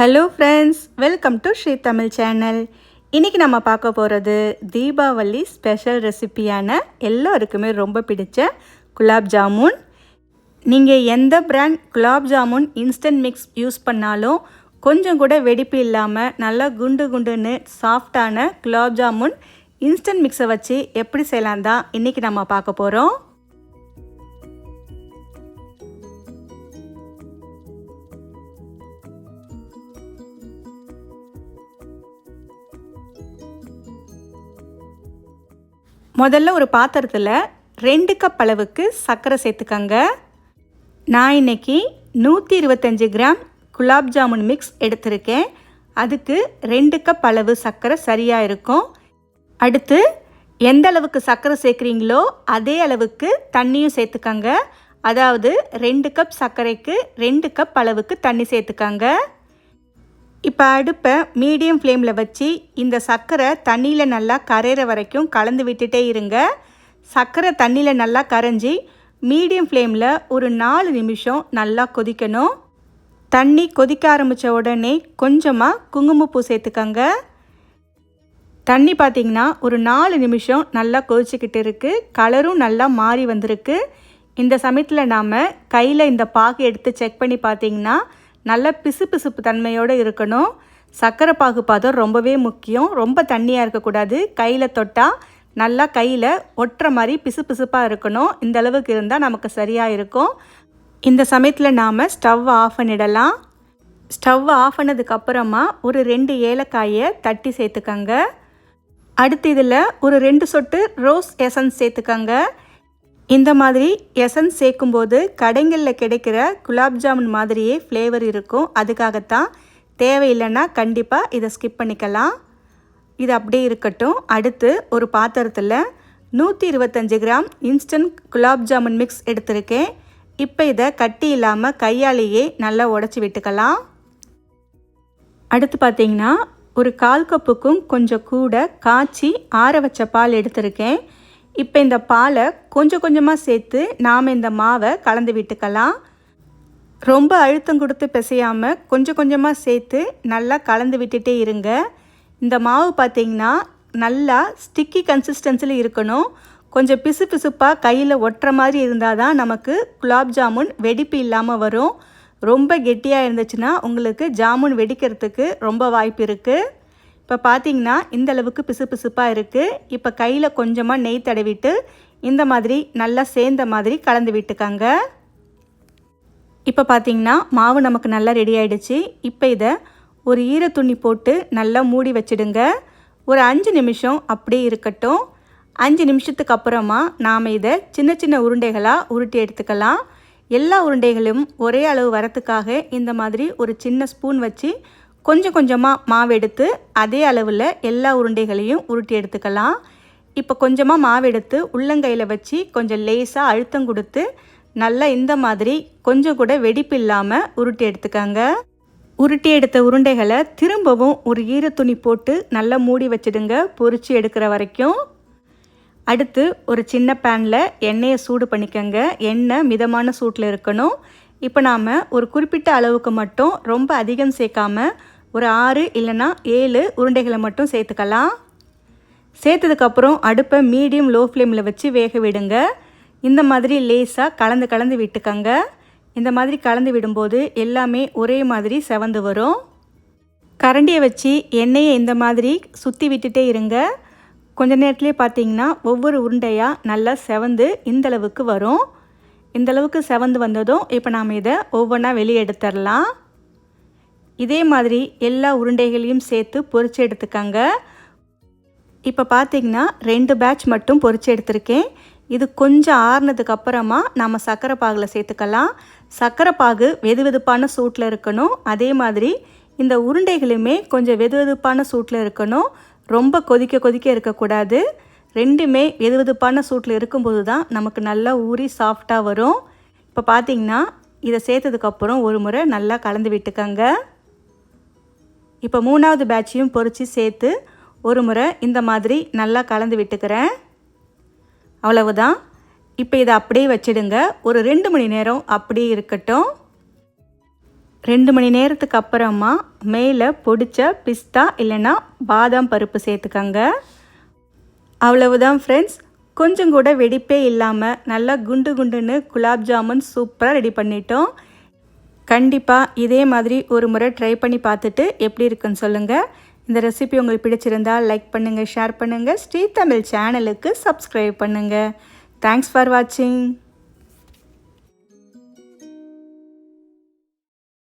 Hello friends, welcome to Sri Tamil channel. இன்றைக்கி நம்ம பார்க்க போகிறது தீபாவளி ஸ்பெஷல் ரெசிபியான எல்லோருக்குமே ரொம்ப பிடிச்ச குலாப் ஜாமுன். நீங்கள் எந்த brand gulab jamun instant mix use பண்ணாலும் கொஞ்சம் கூட வெடிப்பு இல்லாமல் நல்லா குண்டு குண்டுன்னு சாஃப்டான குலாப் ஜாமுன் இன்ஸ்டன்ட் மிக்ஸை வச்சு எப்படி செய்யலாம் தான் இன்றைக்கி நம்ம பார்க்க போகிறோம். முதல்ல ஒரு பாத்திரத்தில் 2 கப் அளவுக்கு சர்க்கரை சேர்த்துக்கங்க. நான் இன்றைக்கி 125 கிராம் குலாப் ஜாமுன் மிக்ஸ் எடுத்திருக்கேன். அதுக்கு 2 கப் அளவு சர்க்கரை சரியாக இருக்கும். அடுத்து எந்த அளவுக்கு சர்க்கரை சேர்க்குறீங்களோ அதே அளவுக்கு தண்ணியும் சேர்த்துக்கங்க. அதாவது 2 கப் சர்க்கரைக்கு 2 கப் அளவுக்கு தண்ணி சேர்த்துக்கங்க. இப்போ அடுப்பை மீடியம் ஃப்ளேமில் வச்சு இந்த சர்க்கரை தண்ணியில் நல்லா கரையிற வரைக்கும் கலந்து விட்டுட்டே இருங்க. சர்க்கரை தண்ணியில் நல்லா கரைஞ்சி மீடியம் ஃப்ளேமில் ஒரு 4 நிமிஷம் நல்லா கொதிக்கணும். தண்ணி கொதிக்க ஆரம்பித்த உடனே கொஞ்சமாக குங்குமப்பூ சேர்த்துக்கங்க. தண்ணி பார்த்திங்கன்னா ஒரு 4 நிமிஷம் நல்லா கொதிச்சுக்கிட்டு இருக்குது. கலரும் நல்லா மாறி வந்திருக்கு. இந்த சமயத்தில் நாம் கையில் இந்த பாகு எடுத்து செக் பண்ணி பார்த்திங்கன்னா நல்ல பிசுபிசுப்பு தன்மையோடு இருக்கணும். சர்க்கரை பாகு பாதம் ரொம்பவே முக்கியம். ரொம்ப தண்ணியாக இருக்கக்கூடாது. கையில் தொட்டால் நல்லா கையில் ஒட்டுற மாதிரி பிசுபிசுப்பாக இருக்கணும். இந்த அளவுக்கு இருந்தால் நமக்கு சரியாக இருக்கும். இந்த சமயத்தில் நாம் ஸ்டவ்வை ஆஃப் பண்ணிடலாம். ஸ்டவ்வை ஆஃப் பண்ணதுக்கப்புறமா ஒரு 2 ஏலக்காயை தட்டி சேர்த்துக்கங்க. அடுத்து இதில் ஒரு 2 சொட்டு ரோஸ் எசன்ஸ் சேர்த்துக்கங்க. இந்த மாதிரி எசன்ஸ் சேர்க்கும்போது கடைகளில் கிடைக்கிற குலாப் ஜாமுன் மாதிரியே ஃப்ளேவர் இருக்கும். அதுக்காகத்தான். தேவையில்லைன்னா கண்டிப்பாக இதை ஸ்கிப் பண்ணிக்கலாம். இது அப்படியே இருக்கட்டும். அடுத்து ஒரு பாத்திரத்தில் 125 gram instant gulab jamun mix எடுத்திருக்கேன். இப்போ இதை கட்டி இல்லாமல் கையாலேயே நல்லா உடச்சி விட்டுக்கலாம். அடுத்து பார்த்திங்கன்னா ஒரு 1/4 கப்புக்கும் கொஞ்சம் கூட காய்ச்சி ஆற வச்ச பால் எடுத்திருக்கேன். இப்போ இந்த பாலை கொஞ்சம் கொஞ்சமாக சேர்த்து நாம் இந்த மாவை கலந்து விட்டுக்கலாம். ரொம்ப அழுத்தம் கொடுத்து பிசையாமல் கொஞ்சம் கொஞ்சமாக சேர்த்து நல்லா கலந்து விட்டுட்டே இருங்க. இந்த மாவு பார்த்திங்கன்னா நல்லா ஸ்டிக்கி கன்சிஸ்டன்சியில் இருக்கணும். கொஞ்சம் பிசு பிசுப்பாக கையில் ஒட்டுற மாதிரி இருந்தால் தான் நமக்கு குலாப் ஜாமுன் வெடிப்பு இல்லாமல் வரும். ரொம்ப கெட்டியாக இருந்துச்சுன்னா உங்களுக்கு ஜாமுன் வெடிக்கிறதுக்கு ரொம்ப வாய்ப்பு இருக்குது. இப்போ பார்த்திங்கன்னா இந்த அளவுக்கு பிசு பிசுப்பாக இருக்குது. இப்போ கையில் கொஞ்சமாக நெய் தடவிட்டு இந்த மாதிரி நல்லா சேர்ந்த மாதிரி கலந்து விட்டுக்கங்க. இப்போ பார்த்திங்கன்னா மாவு நமக்கு நல்லா ரெடி ஆகிடுச்சு. இப்போ இதை ஒரு ஈரத்துணி போட்டு நல்லா மூடி வச்சிடுங்க. ஒரு 5 நிமிஷம் அப்படியே இருக்கட்டும். 5 நிமிஷத்துக்கு அப்புறமா நாம் இதை சின்ன சின்ன உருண்டைகளாக உருட்டி எடுத்துக்கலாம். எல்லா உருண்டைகளும் ஒரே அளவு வரத்துக்காக இந்த மாதிரி ஒரு சின்ன ஸ்பூன் வச்சு கொஞ்சம் கொஞ்சமாக மாவு எடுத்து அதே அளவில் எல்லா உருண்டைகளையும் உருட்டி எடுத்துக்கலாம். இப்போ கொஞ்சமாக மாவு எடுத்து உள்ளங்கையில் வச்சு கொஞ்சம் லேசாக அழுத்தம் கொடுத்து நல்லா இந்த மாதிரி கொஞ்சம் கூட வெடிப்பு இல்லாமல் உருட்டி எடுத்துக்கங்க. உருட்டி எடுத்த உருண்டைகளை திரும்பவும் ஒரு ஈரத்துணி போட்டு நல்லா மூடி வச்சிடுங்க, பொரிச்சு எடுக்கிற வரைக்கும். அடுத்து ஒரு சின்ன பேனில் எண்ணெயை சூடு பண்ணிக்கங்க. எண்ணெய் மிதமான சூட்டில் இருக்கணும். இப்போ நாம் ஒரு குறிப்பிட்ட அளவுக்கு மட்டும் ரொம்ப அதிகம் சேர்க்காம ஒரு 6 இல்லைன்னா 7 உருண்டைகளை மட்டும் சேர்த்துக்கலாம். சேர்த்ததுக்கப்புறம் அடுப்பை மீடியம் லோ ஃப்ளேமில் வச்சு வேக விடுங்க. இந்த மாதிரி லேசாக கலந்து கலந்து விட்டுக்கங்க. இந்த மாதிரி கலந்து விடும்போது எல்லாமே ஒரே மாதிரி செவந்து வரும். கரண்டியை வச்சு எண்ணெயை இந்த மாதிரி சுற்றி விட்டுட்டே இருங்க. கொஞ்ச நேரத்துலேயே பார்த்தீங்கன்னா ஒவ்வொரு உருண்டையாக நல்லா செவந்து இந்தளவுக்கு வரும். இந்தளவுக்கு செவந்து வந்ததும் இப்போ நாம் இதை ஒவ்வொன்றா வெளியே எடுத்துடலாம். இதே மாதிரி எல்லா உருண்டைகளையும் சேர்த்து பொரிச்சு எடுத்துக்கங்க. இப்போ பார்த்திங்கன்னா 2 பேட்ச் மட்டும் பொரிச்சு எடுத்திருக்கேன். இது கொஞ்சம் ஆறுனதுக்கு அப்புறமா நாம் சர்க்கரை பாகில் சேர்த்துக்கலாம். சர்க்கரை பாகு வெது வெதுப்பான சூட்டில் இருக்கணும். அதே மாதிரி இந்த உருண்டைகளுமே கொஞ்சம் வெது வெதுப்பான சூட்டில் இருக்கணும். ரொம்ப கொதிக்க கொதிக்க இருக்கக்கூடாது. ரெண்டுமே வெது வெதுப்பான சூட்டில் இருக்கும்போது தான் நமக்கு நல்லா ஊறி சாஃப்டாக வரும். இப்போ பார்த்திங்கன்னா இதை சேர்த்ததுக்கப்புறம் ஒரு முறை நல்லா கலந்து விட்டுக்கங்க. இப்போ 3வது பேட்சையும் பொரித்து சேர்த்து ஒரு முறை இந்த மாதிரி நல்லா கலந்து விட்டுக்கிறேன். அவ்வளவுதான். இப்போ இதை அப்படியே வச்சிடுங்க. ஒரு 2 மணி நேரம் அப்படியே இருக்கட்டும். 2 மணி நேரத்துக்கு அப்புறமா மேலே பொடிச்ச பிஸ்தா இல்லைன்னா பாதாம் பருப்பு சேர்த்துக்கங்க. அவ்வளவுதான் ஃப்ரெண்ட்ஸ். கொஞ்சம் கூட வெடிப்பே இல்லாமல் நல்லா குண்டு குண்டுன்னு குலாப் ஜாமுன் சூப்பராக ரெடி பண்ணிட்டோம். கண்டிப்பாக இதே மாதிரி ஒரு முறை ட்ரை பண்ணி பார்த்துட்டு எப்படி இருக்குன்னு சொல்லுங்கள். இந்த ரெசிபி உங்களுக்கு பிடிச்சிருந்தால் லைக் பண்ணுங்கள், ஷேர் பண்ணுங்கள், ஸ்ரீ தமிழ் சேனலுக்கு சப்ஸ்கிரைப் பண்ணுங்கள். தேங்க்ஸ் ஃபார் வாட்சிங்.